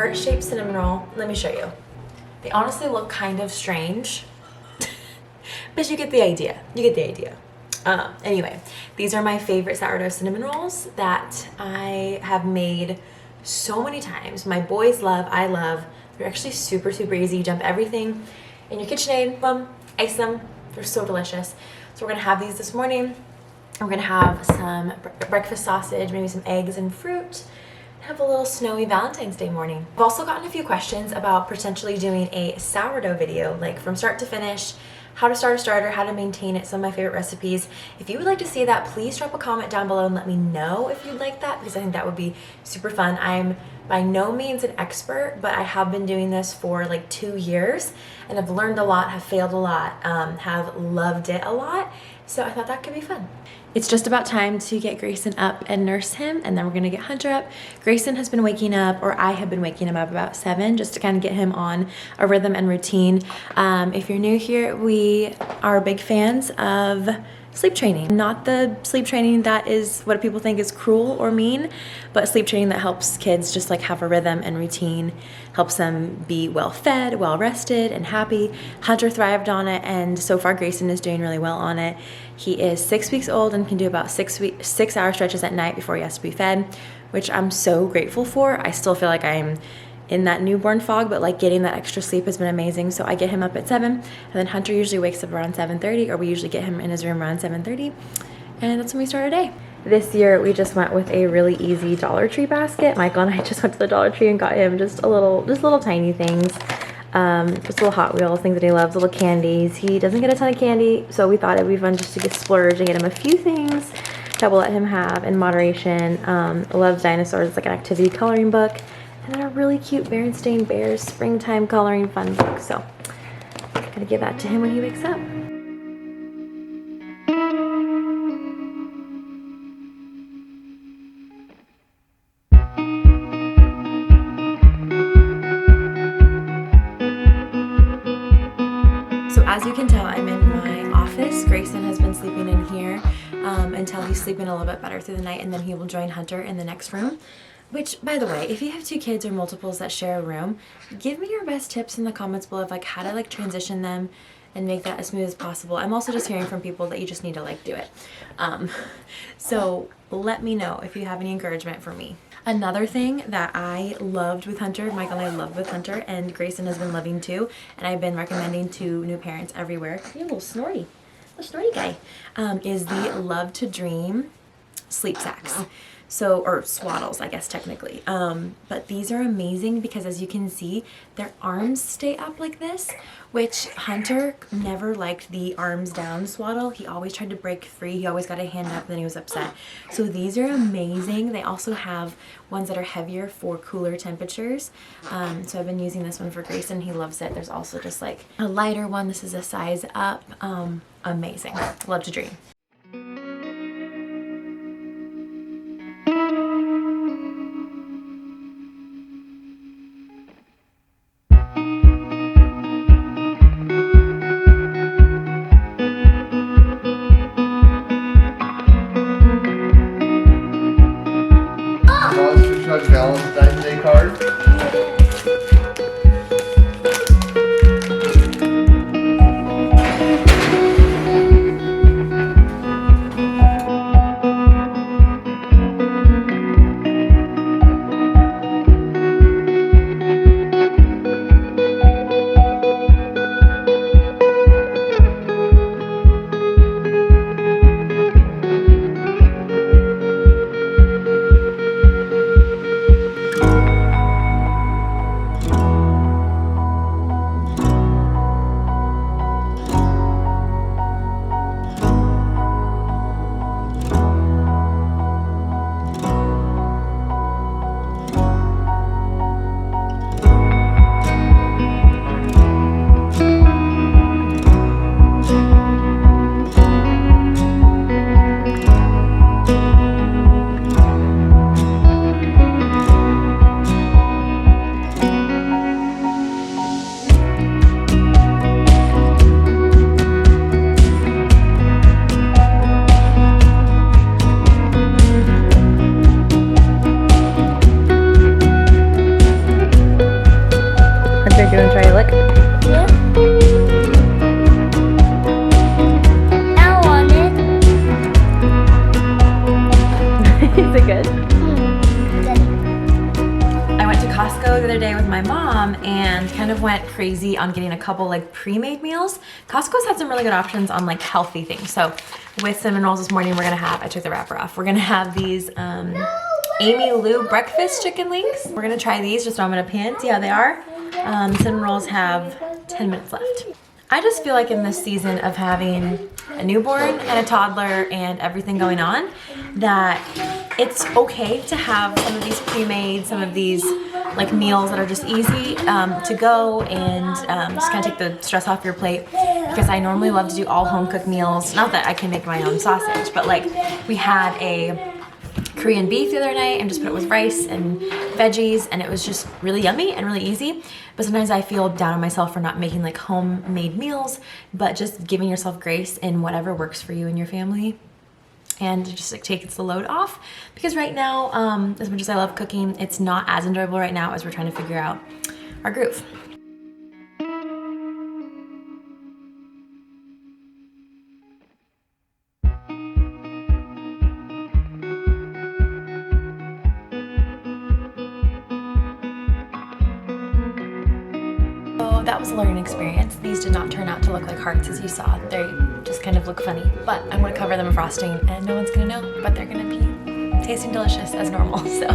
heart-shaped cinnamon roll. Let me show you. They honestly look kind of strange, but you get the idea. You get the idea. Anyway, these are my favorite sourdough cinnamon rolls that I have made so many times. My boys love, I love. They're actually super, super easy. You dump everything in your KitchenAid, boom, ice them. They're so delicious. So we're gonna have these this morning. We're gonna have some breakfast sausage, maybe some eggs and fruit. Have a little snowy Valentine's Day morning. I've also gotten a few questions about potentially doing a sourdough video, like from start to finish, how to start a starter, how to maintain it, some of my favorite recipes. If you would like to see that, please drop a comment down below and let me know if you'd like that, because I think that would be super fun. I'm by no means an expert, but I have been doing this for like 2 years and I've learned a lot, have failed a lot, have loved it a lot. So I thought that could be fun. It's just about time to get Grayson up and nurse him, and then we're gonna get Hunter up. Grayson has been waking up, or I have been waking him up about 7 just to kind of get him on a rhythm and routine. If you're new here, we are big fans of sleep training. Not the sleep training that is what people think is cruel or mean, but sleep training that helps kids just like have a rhythm and routine, helps them be well fed, well rested, and happy. Hunter thrived on it, and so far Grayson is doing really well on it. He is 6 weeks old and can do about 6-hour stretches at night before he has to be fed, which I'm so grateful for. I still feel like I'm in that newborn fog, but like getting that extra sleep has been amazing. So I get him up at 7, and then Hunter usually wakes up around 7:30, or we usually get him in his room around 7:30, and that's when we start our day. This year we just went with a really easy Dollar Tree basket. Michael and I just went to the Dollar Tree and got him just little tiny things, just little Hot Wheels, things that he loves, little candies. He doesn't get a ton of candy, so we thought it'd be fun just to get splurge and get him a few things that we'll let him have in moderation. Loves dinosaurs. It's like an activity coloring book. And then a really cute Berenstain Bears springtime coloring fun book. So I'm gonna give that to him when he wakes up. So as you can tell, I'm in my office. Grayson has been sleeping in here until he's sleeping a little bit better through the night, and then he will join Hunter in the next room. Which, by the way, if you have 2 kids or multiples that share a room, give me your best tips in the comments below of like how to like transition them and make that as smooth as possible. I'm also just hearing from people that you just need to like do it. So let me know if you have any encouragement for me. Another thing that I loved with Hunter, Michael and I loved with Hunter, and Grayson has been loving too, and I've been recommending to new parents everywhere, you little snorty guy, is the Love to Dream sleep sacks. So, or swaddles, I guess technically. But these are amazing because as you can see, their arms stay up like this, which Hunter never liked the arms down swaddle. He always tried to break free. He always got a hand up and then he was upset. So these are amazing. They also have ones that are heavier for cooler temperatures. So I've been using this one for Grayson. He loves it. There's also just like a lighter one. This is a size up. Amazing. Love to Dream. Valentine's Day card. Costco the other day with my mom and kind of went crazy on getting a couple like pre-made meals. Costco's had some really good options on like healthy things. So with cinnamon rolls this morning, we're gonna have, I took the wrapper off. We're gonna have these Amy Lou breakfast chicken links. We're gonna try these, just throw them in a pan, see how they are. Cinnamon rolls have 10 minutes left. I just feel like in this season of having a newborn and a toddler and everything going on, that it's okay to have some of these pre-made, some of these like meals that are just easy to go and just kind of take the stress off your plate, because I normally love to do all home cooked meals. Not that I can make my own sausage, but like we had a Korean beef the other night and just put it with rice and veggies, and it was just really yummy and really easy. But sometimes I feel down on myself for not making like homemade meals, but just giving yourself grace in whatever works for you and your family, and just like takes the load off. Because right now, as much as I love cooking, it's not as enjoyable right now as we're trying to figure out our groove. That was a learning experience. These did not turn out to look like hearts as you saw. They just kind of look funny, but I'm gonna cover them in frosting and no one's gonna know, but they're gonna be tasting delicious as normal, so.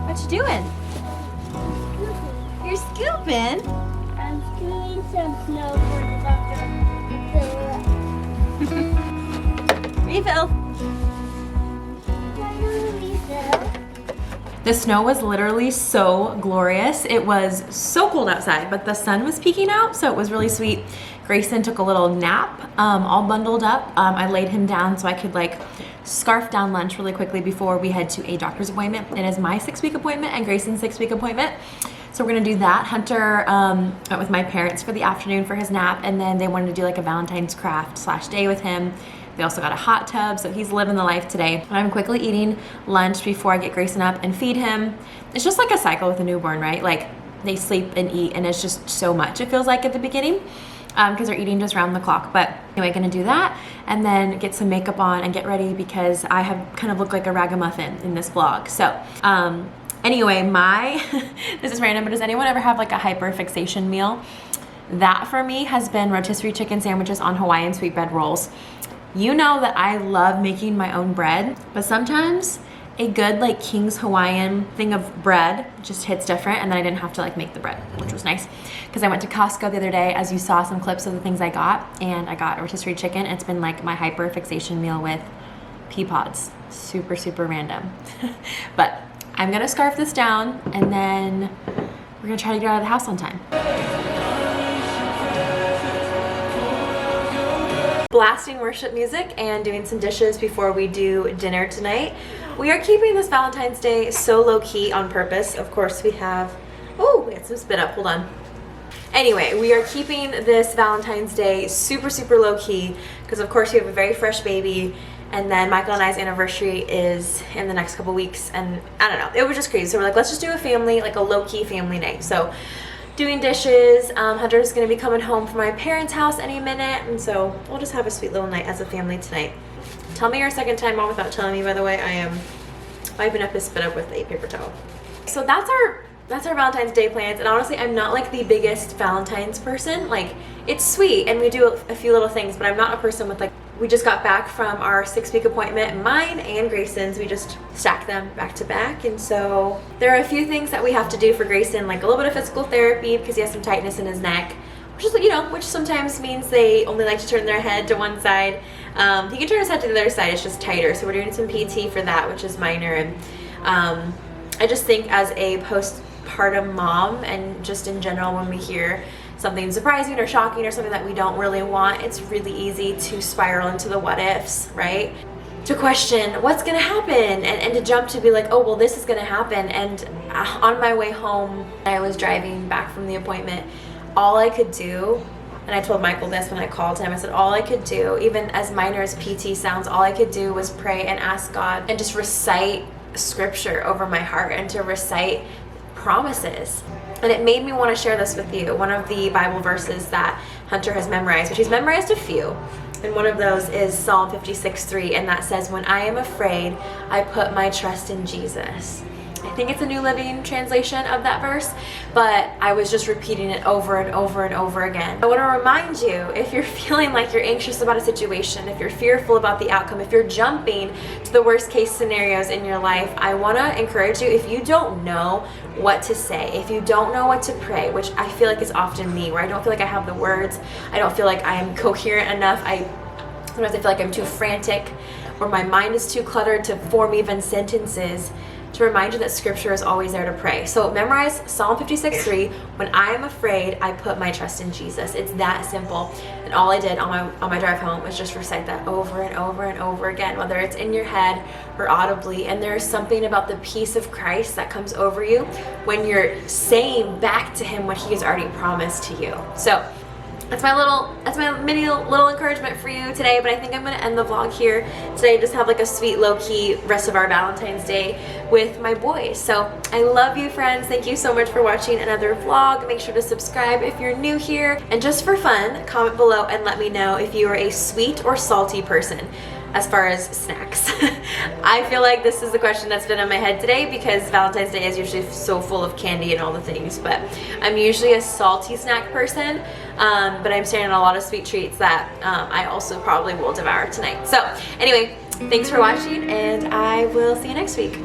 What you doing? You're scooping? I'm scooping some snow for the doctor. Refill. Refill. The snow was literally so glorious. It was so cold outside, but the sun was peeking out, so it was really sweet. Grayson took a little nap, all bundled up. I laid him down so I could like scarf down lunch really quickly before we head to a doctor's appointment. It is my 6-week appointment and Grayson's 6-week appointment. So we're gonna do that. Hunter went with my parents for the afternoon for his nap, and then they wanted to do like a Valentine's craft / day with him. They also got a hot tub, so he's living the life today. I'm quickly eating lunch before I get Grayson up and feed him. It's just like a cycle with a newborn, right? Like they sleep and eat, and it's just so much, it feels like at the beginning, because they're eating just round the clock. But anyway, gonna do that and then get some makeup on and get ready, because I have kind of looked like a ragamuffin in this vlog. So anyway, this is random, but does anyone ever have like a hyperfixation meal? That for me has been rotisserie chicken sandwiches on Hawaiian sweetbread rolls. You know that I love making my own bread, but sometimes a good like King's Hawaiian thing of bread just hits different, and then I didn't have to like make the bread, which was nice. Because I went to Costco the other day, as you saw some clips of the things I got, and I got rotisserie chicken. It's been like my hyperfixation meal with pea pods. Super, super random. But I'm gonna scarf this down, and then we're gonna try to get out of the house on time. Blasting worship music and doing some dishes before we do dinner tonight. We are keeping this Valentine's Day so low-key on purpose. Of course we have, oh, we got some spit up, hold on. Anyway, we are keeping this Valentine's Day super, super low-key because of course we have a very fresh baby, and then Michael and I's anniversary is in the next couple weeks, and I don't know, it was just crazy. So we're like, let's just do a family, like a low-key family night. So doing dishes, Hunter's gonna be coming home from my parents' house any minute, and so we'll just have a sweet little night as a family tonight. Tell me your second time out without telling me, by the way. I am wiping up his spit up with a paper towel. So that's our Valentine's Day plans, and honestly, I'm not like the biggest Valentine's person. Like, it's sweet, and we do a few little things, but I'm not a person with like, we just got back from our 6-week appointment, mine and Grayson's. We just stacked them back to back, and so there are a few things that we have to do for Grayson, like a little bit of physical therapy because he has some tightness in his neck, which is, you know, which sometimes means they only like to turn their head to one side. He can turn his head to the other side, it's just tighter. So we're doing some PT for that, which is minor. And I just think as a postpartum mom, and just in general, when we hear something surprising or shocking or something that we don't really want, it's really easy to spiral into the what ifs, right? to question what's gonna happen, and to jump to be like, oh, well, this is gonna happen. And on my way home, I was driving back from the appointment, all I could do, and I told Michael this when I called him, I said all I could do, even as minor as PT sounds, all I could do was pray and ask God and just recite scripture over my heart and to recite promises. And it made me want to share this with you. One of the Bible verses that Hunter has memorized, which he's memorized a few, and one of those is Psalm 56:3, and that says, when I am afraid, I put my trust in Jesus. I think it's a New Living Translation of that verse, but I was just repeating it over and over and over again. I want to remind you, if you're feeling like you're anxious about a situation, if you're fearful about the outcome, if you're jumping to the worst case scenarios in your life, I want to encourage you, if you don't know what to say, if you don't know what to pray, which I feel like is often me, where I don't feel like I have the words, I don't feel like I am coherent enough, sometimes I feel like I'm too frantic, or my mind is too cluttered to form even sentences, to remind you that scripture is always there to pray. So memorize Psalm 56:3. When I am afraid, I put my trust in Jesus. It's that simple. And all I did on my drive home was just recite that over and over and over again, whether it's in your head or audibly. And there's something about the peace of Christ that comes over you when you're saying back to him what he has already promised to you. So that's my mini little encouragement for you today, but I think I'm going to end the vlog here today. Just have like a sweet low-key rest of our Valentine's Day with my boys. So I love you, friends. Thank you so much for watching another vlog. Make sure to subscribe if you're new here, and just for fun, comment below and let me know if you are a sweet or salty person as far as snacks. I feel like this is the question that's been in my head today, because Valentine's Day is usually so full of candy and all the things, but I'm usually a salty snack person, but I'm staring at a lot of sweet treats that I also probably will devour tonight. So anyway, thanks for watching, and I will see you next week.